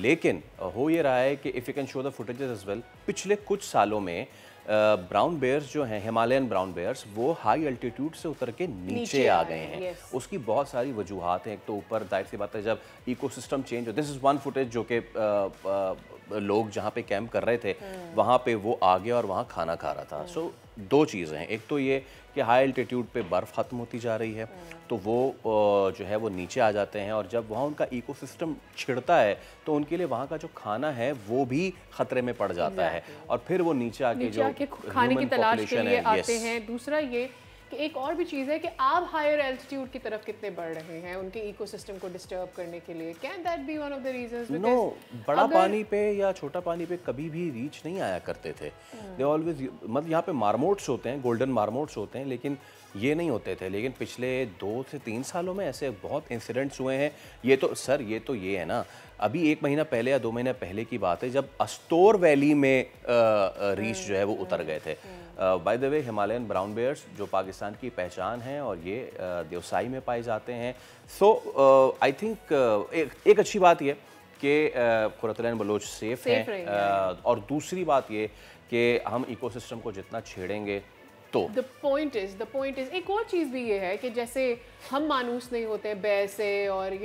लेकिन हो ये रहा है कि if you can show the footages as well, पिछले कुछ सालों में ब्राउन बेयर्स जो हैं, हिमालयन ब्राउन बेयर्स, वो हाई अल्टीट्यूड से उतर के नीचे आ गए हैं। उसकी बहुत सारी वजूहात हैं। एक तो ऊपर जाहिर सी बात है जब इकोसिस्टम चेंज हो, दिस इज़ वन फुटेज जो कि लोग जहाँ पे कैंप कर रहे थे वहाँ पे वो आ गया और वहाँ खाना खा रहा था। सो दो चीज़ें हैं, एक तो ये कि हाई अल्टीट्यूड पे बर्फ़ ख़त्म होती जा रही है, तो वो जो है वो नीचे आ जाते हैं, और जब वहाँ उनका इकोसिस्टम छिड़ता है तो उनके लिए वहाँ का जो खाना है वो भी ख़तरे में पड़ जाता है, और फिर वो नीचे आके जो खाने की तलाश के लिए आते हैं। दूसरा ये कि एक और भी चीज़ है कि आप हायर एल्टीट्यूड की तरफ कितने बढ़ रहे हैं उनके इकोसिस्टम को डिस्टर्ब करने के लिए। Can that be one of the reasons? No, बड़ा पानी पे या छोटा पानी पे कभी भी रीच नहीं आया करते थे। दे ऑलवेज, मतलब यहाँ पे मार्मोट्स होते हैं, गोल्डन मार्मोट्स होते हैं, लेकिन ये नहीं होते थे। लेकिन पिछले 2 से 3 सालों में ऐसे बहुत इंसिडेंट्स हुए हैं। ये तो सर ये है ना, अभी 1 महीना पहले या 2 महीने पहले की बात है जब अस्तोर वैली में रीच जो है वो उतर गए थे। By the way, Himalayan brown bears जो पाकिस्तान की पहचान है और ये देवसाई में पाए जाते हैं। सो आई थिंक एक अच्छी बात ये कि कुरतुलैन बलोच सेफ हैं, और दूसरी बात ये कि हम इकोसिस्टम को जितना छेड़ेंगे तो द पॉइंट इज एक और चीज़ भी ये है कि जैसे हम मानूस नहीं होते बै से और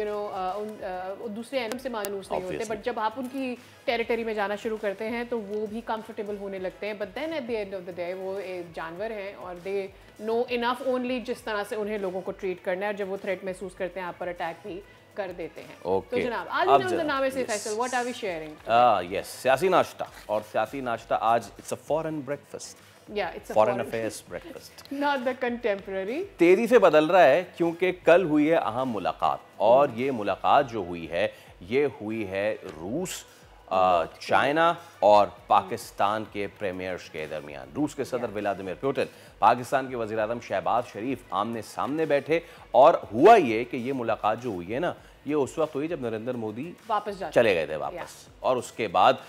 दूसरे एनिमल से मानूस नहीं होते, बट जब आप उनकी टेरिटरी में जाना शुरू करते हैं तो वो भी कंफर्टेबल होने लगते हैं, but then at the end of the day वो एक जानवर हैं और दे नो इनफ ओनली जिस तरह से उन्हें लोगों को ट्रीट करना है, और जब वो थ्रेट महसूस करते हैं आप पर अटैक भी कर देते हैं। तो जनाब आज नाम से Faisal, what are we sharing? Yes, सियासी नाश्ता, और सियासी नाश्ता आज it's a foreign breakfast, foreign affairs breakfast, not the contemporary. तेजी से बदल रहा है क्योंकि कल हुई है अहम मुलाकात, और ये मुलाकात जो हुई है ये हुई है रूस, चाइना और पाकिस्तान के प्रीमियर्स के दरमियान। रूस के सदर व्लादिमीर पुतिन, पाकिस्तान के वज़ीर आज़म शहबाज शरीफ आमने सामने बैठे, और हुआ ये कि ये मुलाकात जो हुई है ना, ये उस वक्त हुई जब नरेंद्र मोदी वापस चले गए थे वापस, और उसके बाद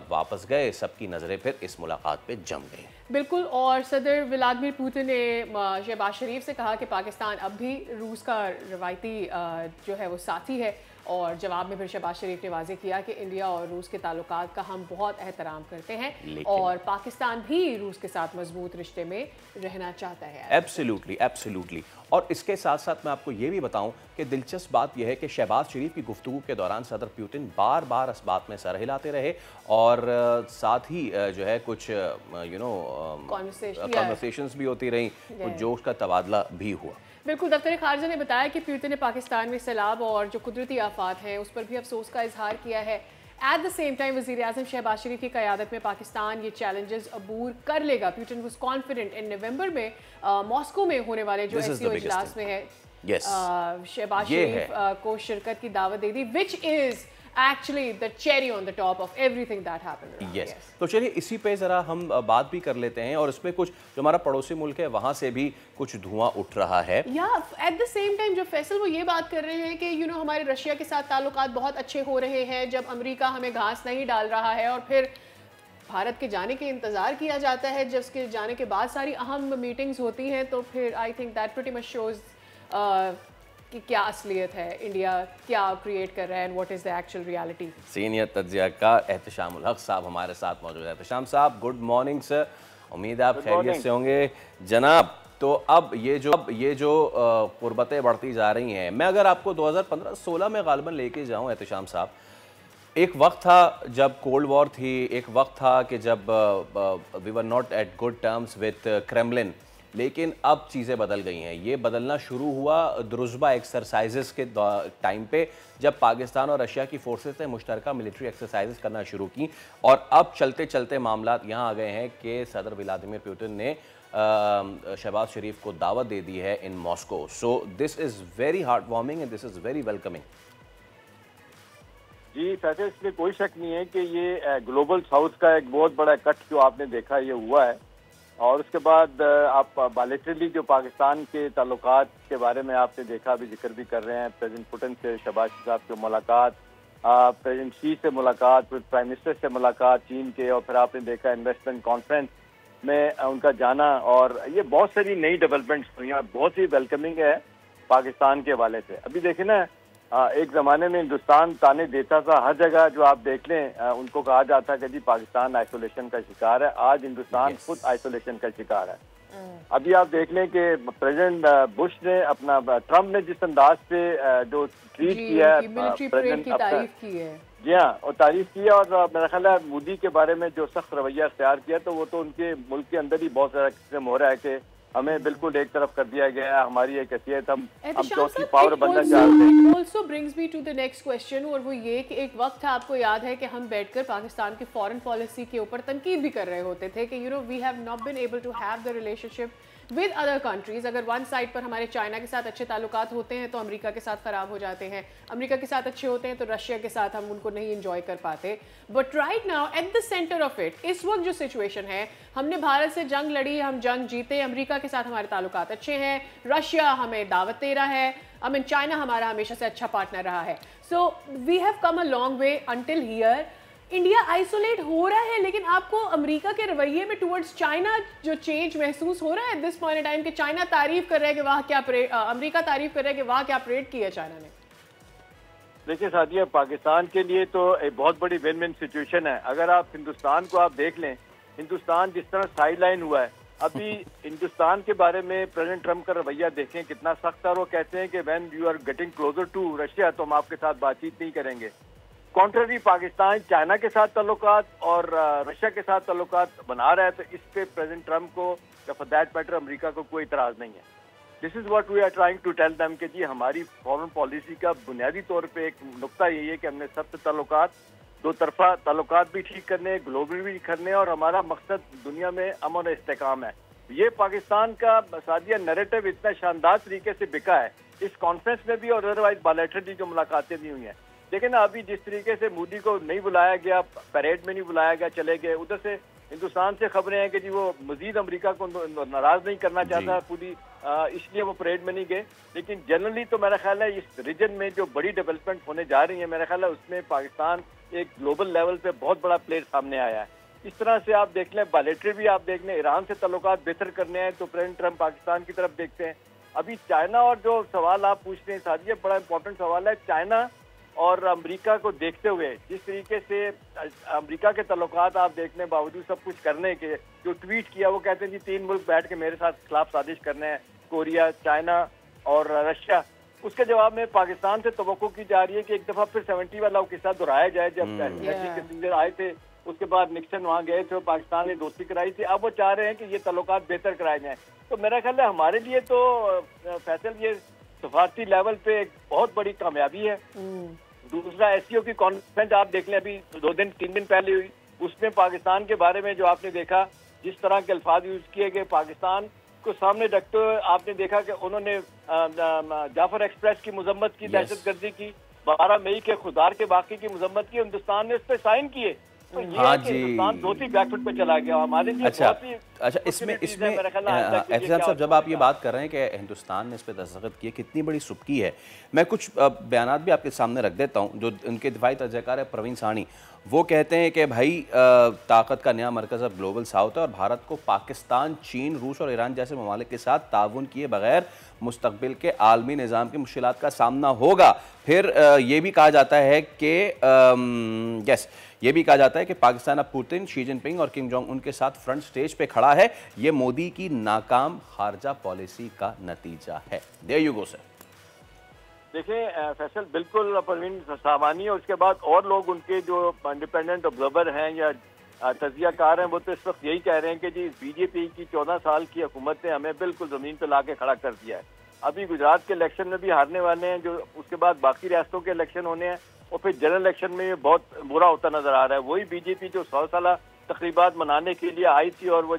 वापस गए, सबकी नज़रें फिर इस मुलाकात पे जम गई। बिल्कुल, और सदर व्लादिमीर पुतिन ने शहबाज शरीफ से कहा कि पाकिस्तान अब भी रूस का रवायती जो है वो साथी है, और जवाब में फिर शहबाज शरीफ ने वाज़ेह किया कि इंडिया और रूस के ताल्लुकात का हम बहुत एहतराम करते हैं और पाकिस्तान भी रूस के साथ मजबूत रिश्ते में रहना चाहता है। Absolutely, absolutely. और इसके साथ साथ मैं आपको ये भी बताऊं कि दिलचस्प बात यह है कि शहबाज शरीफ की गुफ्तगू के दौरान सदर पुतिन बार बार इस बात में सर हिलाते रहे, और साथ ही जो है कुछ कॉन्वर्सेशंस भी होती रहीं, कुछ जोश का तबादला भी हुआ। बिल्कुल, दफ्तर खारजा ने बताया कि पुतिन ने पाकिस्तान में सैलाब और जो कुदरती आफात हैं उस पर भी अफसोस का इजहार किया है। एट द सेम टाइम वज़ीर आज़म शहबाज शरीफ की क़यादत में पाकिस्तान ये चैलेंजेस अबूर कर लेगा। पुतिन वाज कॉन्फिडेंट इन नवंबर में मॉस्को में होने वाले जो एससीओ इजलास में है, शहबाज शरीफ को शिरकत की दावत दे दी, which is actually the cherry on the top of everything that happened. Yes. तो चलिए इसी पे ज़रा हम बात भी कर लेते हैं, और इसमें कुछ जो हमारा पड़ोसी मुल्क है वहाँ से भी कुछ धुआं उठ रहा है। या एट द सेम टाइम जो फैसल वो ये बात कर रहे हैं कि हमारे रशिया के साथ ताल्लुकात बहुत अच्छे हो रहे हैं, जब अमेरिका हमें घास नहीं डाल रहा है, और फिर भारत के जाने के इंतज़ार किया जाता है, जब उसके जाने के बाद सारी अहम मीटिंग्स होती हैं, तो फिर I think that pretty much shows कि क्या असलियत है, इंडिया क्या क्रिएट कर रहा है, and what is the actual reality. Senior तज्ज़ियाकार एहतशामुल हक साहब हमारे साथ मौजूद है। एहतशाम साहब, गुड मॉर्निंग सर, उम्मीद है आप खैरियत से होंगे जनाब। तो अब ये जो कुर्बतें बढ़ती जा रही हैं, मैं अगर आपको 2015-16 में गालिबन लेके जाऊँ एहतशाम साहब, एक वक्त था जब कोल्ड वॉर थी, एक वक्त था कि जब we were not at good terms with Kremlin, लेकिन अब चीज़ें बदल गई हैं। ये बदलना शुरू हुआ द्रुज़बा एक्सरसाइजेस के टाइम पे, जब पाकिस्तान और रशिया की फोर्सेस ने मुश्तरका मिलिट्री एक्सरसाइजेस करना शुरू की, और अब चलते चलते मामलात यहाँ आ गए हैं कि सदर व्लादिमीर पुतिन ने शहबाज शरीफ को दावत दे दी है in Moscow. So this is very heart warming and this is very welcoming. जी फैसल, इसमें कोई शक नहीं है कि ये ग्लोबल साउथ का एक बहुत बड़ा कट जो आपने देखा ये हुआ है, और उसके बाद आप बायलैटरली जो पाकिस्तान के ताल्लुकात के बारे में आपने देखा, अभी जिक्र भी कर रहे हैं, प्रेसिडेंट पुतिन से शहबाज साहब की मुलाकात, प्रेसिडेंट शी से मुलाकात, फिर प्राइम मिनिस्टर से मुलाकात चीन के, और फिर आपने देखा इन्वेस्टमेंट कॉन्फ्रेंस में उनका जाना, और ये बहुत सारी नई डेवलपमेंट्स हुई हैं, बहुत ही वेलकमिंग है पाकिस्तान के हवाले से। अभी देखें ना, एक ज़माने में हिंदुस्तान ताने देता था, हर जगह जो आप देख लें उनको कहा जाता कि जी पाकिस्तान आइसोलेशन का शिकार है। आज हिंदुस्तान खुद आइसोलेशन का शिकार है। अभी आप देख लें कि प्रेसिडेंट बुश ने अपना, ट्रम्प ने जिस अंदाज से जो ट्वीट किया है, प्रेसिडेंट की तारीफ की है, जी हाँ, और तारीफ की है, और मेरा ख्याल है मोदी के बारे में जो सख्त रवैया इख्तियार किया, तो वो तो उनके मुल्क के अंदर ही बहुत सारा किस्म हो रहा है कि हमें बिल्कुल एक तरफ कर दिया गया है, हमारी एक हैसियत, हम चौथी पावर बनना चाहते हैं। Also brings me to the next question, और वो ये कि एक वक्त था, आपको याद है कि हम बैठकर पाकिस्तान की फॉरेन पॉलिसी के ऊपर तनकीद भी कर रहे होते थे कि we have not been able to have the relationship with other countries. अगर वन साइड पर हमारे चाइना के साथ अच्छे ताल्लुकात होते हैं तो अमेरिका के साथ ख़राब हो जाते हैं, अमेरिका के साथ अच्छे होते हैं तो रशिया के साथ हम उनको नहीं इंजॉय कर पाते। But right now at the centre of it, इस वक्त जो सिचुएशन है, हमने भारत से जंग लड़ी, हम जंग जीते, अमेरिका के साथ हमारे ताल्लुकात अच्छे हैं, रशिया हमें दावत दे रहा है, चाइना हमारा हमेशा से अच्छा पार्टनर रहा है। So we have come a long way until here. India isolate हो रहा है, लेकिन आपको अमेरिका के रवैये में टुवर्ड्स चाइना जो चेंज महसूस हो रहा है दिस पॉइंट टाइम कि चाइना तारीफ कर रहा है कि वाह क्या अमेरिका तारीफ कर रहा है कि वाह क्या परेड किया चाइना ने। देखिए साथिया, पाकिस्तान के लिए तो एक बहुत बड़ी विन विन सिचुएशन है। अगर आप हिंदुस्तान को आप देख लें, हिंदुस्तान जिस तरह साइड लाइन हुआ है, अभी हिंदुस्तान के बारे में प्रेसिडेंट ट्रम्प का रवैया देखें कितना सख्त है। और वो कहते हैं कि when you are getting closer to Russia तो हम आपके साथ बातचीत नहीं करेंगे। कॉन्ट्ररी पाकिस्तान चाइना के साथ ताल्लुकात और रशिया के साथ ताल्लुकात बना रहा है, तो इस पे प्रेसिडेंट ट्रम्प को या फॉर दैट मैटर अमेरिका को कोई इतराज नहीं है। This is what we are trying to tell them कि जी हमारी फॉरेन पॉलिसी का बुनियादी तौर पे एक नुक्ता यही है कि हमने सबसे ताल्लुकात, दो तरफा ताल्लुकात भी ठीक करने, ग्लोबल भी करने, और हमारा मकसद दुनिया में अमन और इस्तेकाम है। ये पाकिस्तान का सादिया नैरेटिव इतना शानदार तरीके से बिका है इस कॉन्फ्रेंस में भी और अदरवाइज बायलैटरली जो मुलाकातें भी हुई हैं। देखिए ना, अभी जिस तरीके से मोदी को नहीं बुलाया गया, परेड में नहीं बुलाया गया, चले गए, उधर से हिंदुस्तान से खबरें हैं कि जी वो मजीद अमेरिका को नाराज नहीं करना चाहता पूरी, इसलिए वो परेड में नहीं गए। लेकिन जनरली तो मेरा ख्याल है इस रीजन में जो बड़ी डेवलपमेंट होने जा रही है, मेरा ख्याल है उसमें पाकिस्तान एक ग्लोबल लेवल पे बहुत बड़ा प्लेयर सामने आया है। इस तरह से आप देख लें, बायलैटरल भी आप देख लें, ईरान से ताल्लुकात बेहतर करने हैं तो प्रेसिडेंट ट्रम्प पाकिस्तान की तरफ देखते हैं। अभी चाइना और जो सवाल आप पूछते हैं सादिया, बड़ा इंपॉर्टेंट सवाल है। चाइना और अमेरिका को देखते हुए जिस तरीके से अमेरिका के ताल्लुकात आप देखने बावजूद सब कुछ करने के जो ट्वीट किया, वो कहते हैं जी 3 मुल्क बैठ के मेरे साथ खिलाफ साजिश करने हैं, कोरिया, चाइना और रशिया। उसके जवाब में पाकिस्तान से तवक्को की जा रही है कि एक दफा फिर 70 वाला किस्सा दोहराया जाए। जब किसिंजर आए थे उसके बाद निक्सन वहाँ गए थे, पाकिस्तान ने दोस्ती कराई थी, अब वो चाह रहे हैं कि ये ताल्लुकात बेहतर कराए जाएं। तो मेरा ख्याल है हमारे लिए तो फैसल ये सफारती लेवल पे एक बहुत बड़ी कामयाबी है। दूसरा एससीओ की कॉन्फ्रेंस आप देख लें, अभी 2 दिन 3 दिन पहले हुई, उसमें पाकिस्तान के बारे में जो आपने देखा जिस तरह के अल्फाज यूज किए गए, पाकिस्तान को सामने रखते हुए आपने देखा कि उन्होंने जाफर एक्सप्रेस की मजम्मत की, दहशतगर्दी की, 12 मई के खुदार के वाक़े की मजम्मत की, हिंदुस्तान ने उस पर साइन किए। तो ये हाँ कि हिंदुस्तान दो ही बैकफुट पे चला गया हमारे लिए। अच्छा इसमें एहतियात साहब, जब आप ये बात कर रहे हैं कि हिंदुस्तान ने इस पर दस्तखत किए, कितनी बड़ी सुबकी है। मैं कुछ बयानात भी आपके सामने रख देता हूँ जो उनके दिफाई तर्जकार है प्रवीण साहनी। वो कहते हैं कि भाई ताकत का नया मरकज़ अब ग्लोबल साउथ है और भारत को पाकिस्तान, चीन, रूस और ईरान जैसे ममालिक के साथ ताउन किए बगैर मुस्तकबिल के आलमी निज़ाम की मुश्किलात का सामना होगा। फिर ये भी कहा जाता है कि ये भी कहा जाता है कि पाकिस्तान अब पुतिन, शी जिनपिंग और किम जोंग उनके साथ फ्रंट स्टेज पे खड़ा है। ये मोदी की नाकाम खारजा पॉलिसी का नतीजा है। There you go sir. देखिए फैसल, बिल्कुल परवीन सामानी और उसके बाद और लोग उनके जो इंडिपेंडेंट ऑब्जर्वर हैं या तजियाकार हैं, वो तो इस वक्त यही कह रहे हैं कि जी बीजेपी की 14 साल की हुकूमत ने हमें बिल्कुल ज़मीन पर ला के खड़ा कर दिया है। अभी गुजरात के इलेक्शन में भी हारने वाले हैं, जो उसके बाद बाकी रियासतों के इलेक्शन होने हैं और फिर जनरल इलेक्शन में बहुत बुरा होता नजर आ रहा है। वही बीजेपी जो 100 साल तकरीबात मनाने के लिए आई थी और वो